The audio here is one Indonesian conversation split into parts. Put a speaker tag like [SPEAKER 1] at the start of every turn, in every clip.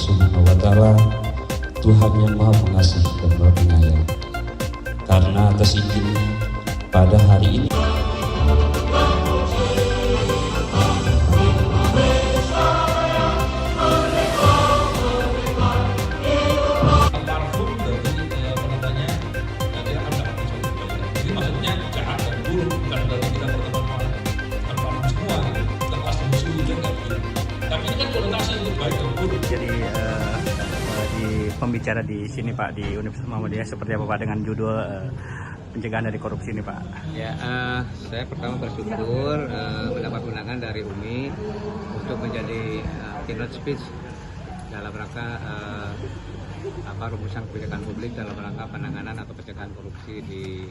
[SPEAKER 1] Subhanahu wa Ta'ala, Tuhan yang Maha Pengasih dan Maha Penyayang. Karena atas izinnya pada hari ini
[SPEAKER 2] Jadi di pembicara di sini Pak di Universitas Muhammadiyah seperti apa Pak dengan judul pencegahan dari korupsi ini Pak?
[SPEAKER 3] Ya, saya pertama bersyukur mendapat undangan dari UMI untuk menjadi keynote speech dalam rangka rumusan kebijakan publik dalam rangka penanganan atau pencegahan korupsi di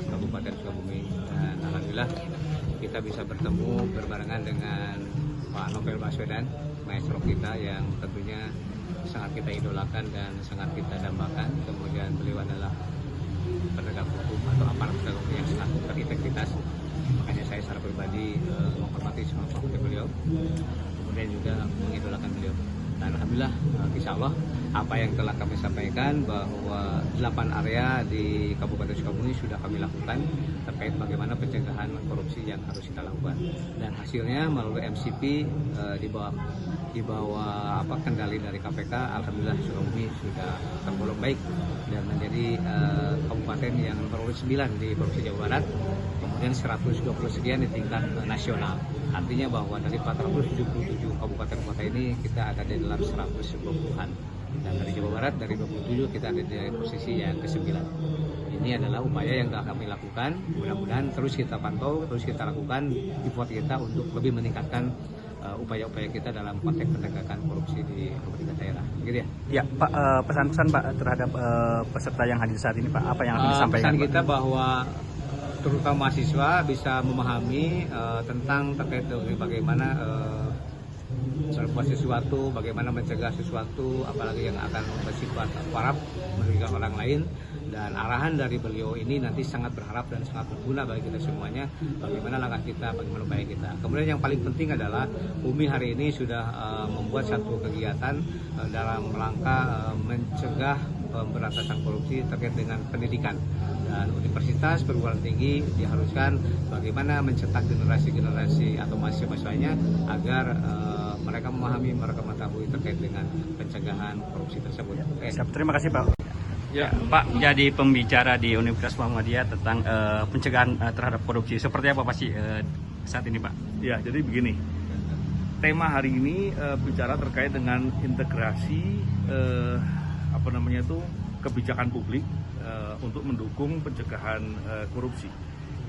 [SPEAKER 3] Kabupaten Sukabumi. Dan alhamdulillah kita bisa bertemu berbarengan dengan Pak Novel Baswedan, maestro kita yang tentunya sangat kita idolakan dan sangat kita dambakan. Kemudian beliau adalah penegak hukum atau aparat penegak hukum yang sangat berintegritas. Makanya saya secara pribadi menghormati semua fakta beliau, kemudian juga mengidolakan beliau. Dan alhamdulillah, insya Allah apa yang telah kami sampaikan bahwa 8 area di Kabupaten Sukabumi sudah kami lakukan terkait bagaimana pencegahan korupsi yang harus kita lakukan. Dan hasilnya melalui MCP di bawah kendali dari KPK, alhamdulillah Sukabumi sudah tergolong baik dan menjadi kabupaten yang nomor 9 di Provinsi Jawa Barat. Kemudian 120 sekian di tingkat nasional. Artinya bahwa dari 477 kabupaten kota ini kita ada di dalam 110-an. Dan dari Jawa Barat dari 27 kita ada di posisi yang ke-9. Ini adalah upaya yang telah kami lakukan. Mudah-mudahan terus kita pantau, terus kita lakukan effort kita untuk lebih meningkatkan upaya-upaya kita dalam konteks penegakan korupsi di berbagai daerah. Gitu ya?
[SPEAKER 2] Ya Pak, pesan-pesan Pak terhadap peserta yang hadir saat ini Pak, apa yang akan disampaikan?
[SPEAKER 3] Pesan kita bahwa terutama mahasiswa bisa memahami tentang terkait dengan bagaimana berbuat sesuatu, bagaimana mencegah sesuatu, apalagi yang akan bersifat parab merugikan orang lain. Dan arahan dari beliau ini nanti sangat berharap dan sangat berguna bagi kita semuanya, bagaimana langkah kita, bagaimana upaya kita. Kemudian yang paling penting adalah UMI hari ini sudah membuat satu kegiatan dalam rangka mencegah pemberantasan korupsi terkait dengan pendidikan. Dan universitas perguruan tinggi diharuskan bagaimana mencetak generasi-generasi atau mahasiswa-mahasiswanya agar mereka memahami, mereka mengetahui terkait dengan pencegahan korupsi tersebut.
[SPEAKER 2] Terima kasih Pak. Ya Pak, jadi pembicara di Universitas Muhammadiyah tentang pencegahan terhadap korupsi. Seperti apa Pak sih saat ini Pak?
[SPEAKER 4] Ya, jadi begini. Tema hari ini bicara terkait dengan integrasi kebijakan publik untuk mendukung pencegahan korupsi.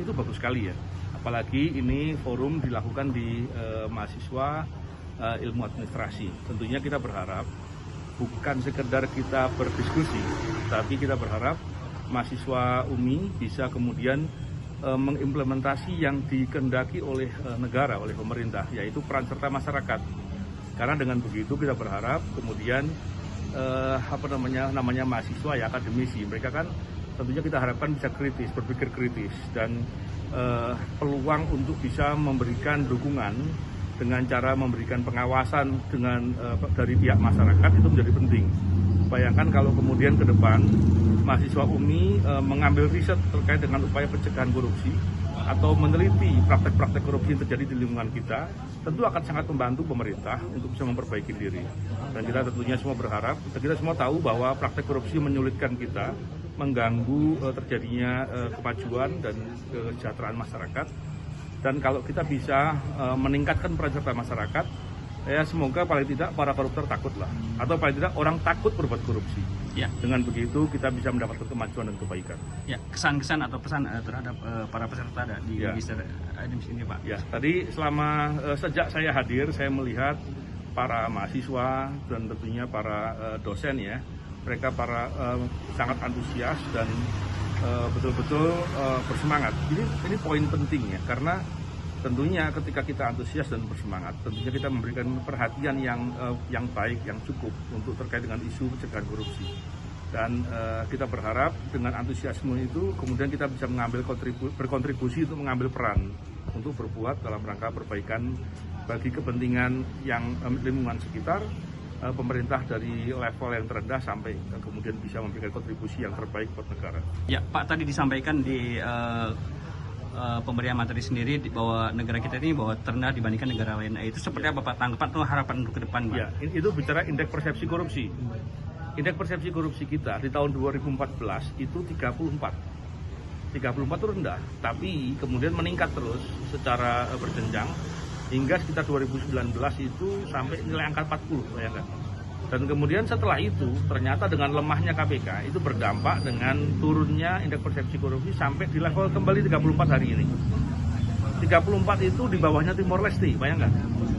[SPEAKER 4] Itu bagus sekali ya. Apalagi ini forum dilakukan di mahasiswa ilmu administrasi. Tentunya kita berharap bukan sekedar kita berdiskusi, tapi kita berharap mahasiswa UMI bisa kemudian mengimplementasi yang dikehendaki oleh negara, oleh pemerintah, yaitu peran serta masyarakat. Karena dengan begitu kita berharap kemudian namanya mahasiswa ya, akademisi, mereka kan tentunya kita harapkan bisa kritis, berpikir kritis, dan peluang untuk bisa memberikan dukungan dengan cara memberikan pengawasan dari pihak masyarakat itu menjadi penting. Bayangkan kalau kemudian ke depan mahasiswa UMI mengambil riset terkait dengan upaya pencegahan korupsi atau meneliti praktek-praktek korupsi yang terjadi di lingkungan kita, tentu akan sangat membantu pemerintah untuk bisa memperbaiki diri. Dan kita tentunya semua berharap, kita semua tahu bahwa praktek korupsi menyulitkan kita, mengganggu terjadinya kemajuan dan kesejahteraan masyarakat. Dan kalau kita bisa meningkatkan peran serta masyarakat, ya semoga paling tidak para koruptor takutlah, atau paling tidak orang takut berbuat korupsi.
[SPEAKER 2] Ya.
[SPEAKER 4] Dengan begitu kita bisa mendapatkan kemajuan dan kebaikan.
[SPEAKER 2] Ya, kesan-kesan atau pesan terhadap para peserta di sini Pak.
[SPEAKER 4] Ya, tadi sejak saya hadir, saya melihat para mahasiswa dan tentunya para dosen ya, mereka sangat antusias dan betul-betul bersemangat. Ini poin penting ya, karena tentunya ketika kita antusias dan bersemangat, tentunya kita memberikan perhatian yang baik, yang cukup untuk terkait dengan isu pencegahan korupsi. Dan kita berharap dengan antusiasme itu kemudian kita bisa berkontribusi untuk mengambil peran untuk berbuat dalam rangka perbaikan bagi kepentingan yang lingkungan sekitar, pemerintah dari level yang terendah sampai kemudian bisa memberikan kontribusi yang terbaik buat negara.
[SPEAKER 2] Ya, Pak, tadi disampaikan di pemberian materi sendiri bahwa negara kita ini bahwa terendah dibandingkan negara lain. Itu seperti apa Pak tanggapan atau harapan untuk ke depan, Pak?
[SPEAKER 4] Ya, itu bicara indeks persepsi korupsi. Indeks persepsi korupsi kita di tahun 2014 itu 34. 34 itu rendah, tapi kemudian meningkat terus secara berjenjang hingga sekitar 2019 itu sampai nilai angka 40, bayangkan. Dan kemudian setelah itu ternyata dengan lemahnya KPK itu berdampak dengan turunnya indeks persepsi korupsi sampai di level kembali 34 hari ini. 34 itu di bawahnya Timor Leste, bayangkan.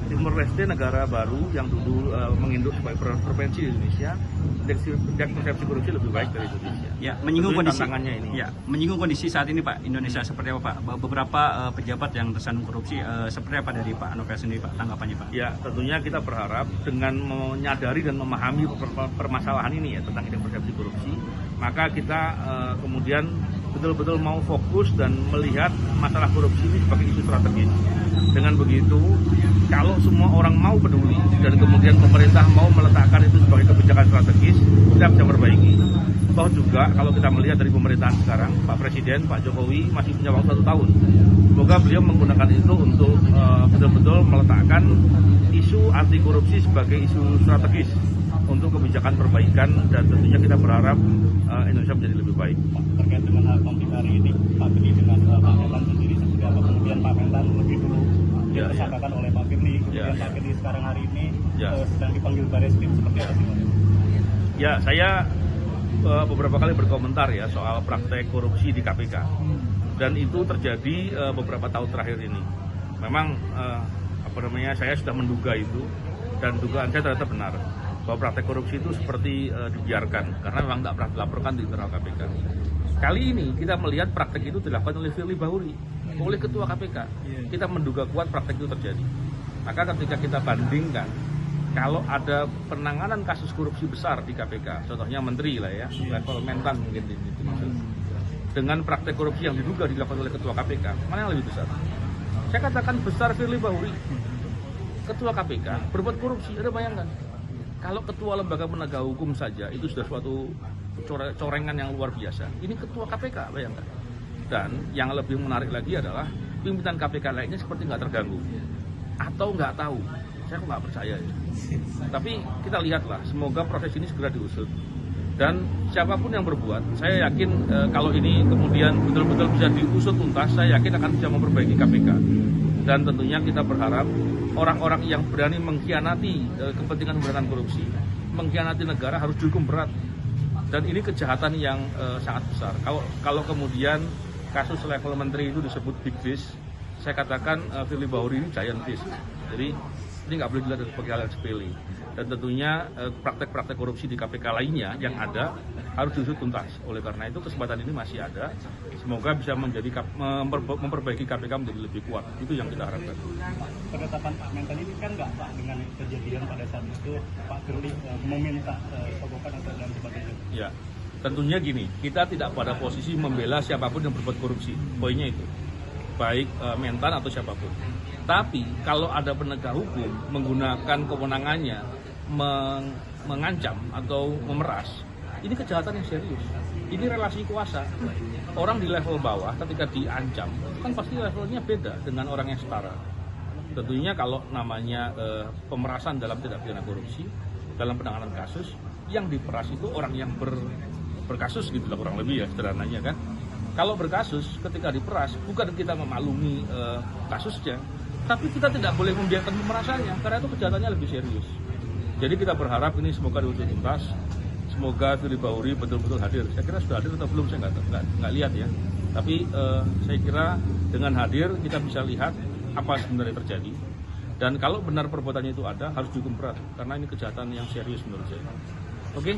[SPEAKER 4] Timor Leste negara baru yang dulu menginduk sebagai provinsi di Indonesia, indeks persepsi korupsi lebih baik dari Indonesia.
[SPEAKER 2] Ya, menyinggung kondisi
[SPEAKER 4] tantangannya ini.
[SPEAKER 2] Ya, menyinggung kondisi saat ini Pak Indonesia seperti apa Pak? Beberapa pejabat yang tersandung korupsi seperti apa dari Pak Novel sendiri Pak tanggapannya Pak?
[SPEAKER 4] Ya, tentunya kita berharap dengan menyadari dan memahami permasalahan ini ya tentang indeks persepsi korupsi, maka kita kemudian betul-betul mau fokus dan melihat masalah korupsi ini sebagai isu strategis. Dengan begitu, kalau semua orang mau peduli dan kemudian pemerintah mau meletakkan itu sebagai kebijakan strategis, kita bisa perbaiki. Toh juga kalau kita melihat dari pemerintahan sekarang, Pak Presiden, Pak Jokowi masih punya waktu 1 tahun. Semoga beliau menggunakan itu untuk betul-betul meletakkan isu anti korupsi sebagai isu strategis untuk kebijakan perbaikan, dan tentunya kita berharap Indonesia menjadi lebih baik.
[SPEAKER 5] Pak, terkait dengan hal konflik hari ini, Pak Firly dengan Pak Mentan sendiri seperti apa? Kemudian Pak Mentan lebih dulu ditersangkakan oleh Pak Firly, kemudian Pak Firly sekarang hari ini sedang dipanggil Barreskrim, seperti apa sih Pak?
[SPEAKER 4] Ya, saya beberapa kali berkomentar ya soal praktek korupsi di KPK, dan itu terjadi beberapa tahun terakhir ini. Memang saya sudah menduga itu, dan dugaan saya ternyata benar bahwa praktek korupsi itu seperti dibiarkan karena memang tidak pernah dilaporkan di internal KPK. Kali ini kita melihat praktek itu dilakukan oleh Firly Bahuri, oleh Ketua KPK. Kita menduga kuat praktek itu terjadi. Maka ketika kita bandingkan, kalau ada penanganan kasus korupsi besar di KPK, contohnya menteri lah ya, level Mentan mungkin itu maksud, dengan praktek korupsi yang diduga dilakukan oleh Ketua KPK, mana yang lebih besar? Saya katakan besar Firly Bahuri. Ketua KPK berbuat korupsi, Anda bayangkan. Kalau ketua lembaga penegak hukum saja itu sudah suatu corengan yang luar biasa. Ini ketua KPK, bayangkan. Dan yang lebih menarik lagi adalah pimpinan KPK lainnya seperti nggak terganggu atau nggak tahu. Saya kok nggak percaya ya. Tapi kita lihatlah, semoga proses ini segera diusut. Dan siapapun yang berbuat, saya yakin kalau ini kemudian betul-betul bisa diusut tuntas, saya yakin akan bisa memperbaiki KPK. Dan tentunya kita berharap orang-orang yang berani mengkhianati kepentingan pemberantasan korupsi, mengkhianati negara harus dihukum berat. Dan ini kejahatan yang sangat besar. Kalau kemudian kasus level menteri itu disebut big fish, saya katakan Firly Bahuri ini giant fish. Jadi ini nggak boleh dilihat sebagai hal yang sepele. Dan tentunya praktek-praktek korupsi di KPK lainnya yang ada harus diusut tuntas. Oleh karena itu kesempatan ini masih ada. Semoga bisa memperbaiki KPK menjadi lebih kuat. Itu yang kita harapkan.
[SPEAKER 5] Penetapan Pak Mentan ini kan nggak Pak dengan kejadian pada saat itu Pak Firly meminta sogokan atau dan sebagainya.
[SPEAKER 4] Ya, tentunya gini, kita tidak pada posisi membela siapapun yang berbuat korupsi. Poinnya itu, baik Mentan atau siapapun. Tapi kalau ada penegak hukum menggunakan kewenangannya mengancam atau memeras, ini kejahatan yang serius. Ini relasi kuasa. Orang di level bawah ketika diancam, kan pasti levelnya beda dengan orang yang setara. Tentunya kalau namanya pemerasan dalam tindak pidana korupsi, dalam penanganan kasus, yang diperas itu orang yang berkasus gitu lah kurang lebih ya sederhananya kan. Kalau berkasus ketika diperas, bukan kita memaklumi kasusnya, tapi kita tidak boleh membiarkan pemerasannya karena itu kejahatannya lebih serius. Jadi kita berharap ini semoga diusut tuntas, semoga Firly Bahuri betul-betul hadir. Saya kira sudah hadir atau belum saya nggak lihat ya. Tapi saya kira dengan hadir kita bisa lihat apa sebenarnya terjadi. Dan kalau benar perbuatannya itu ada harus dihukum berat karena ini kejahatan yang serius menurut saya. Oke?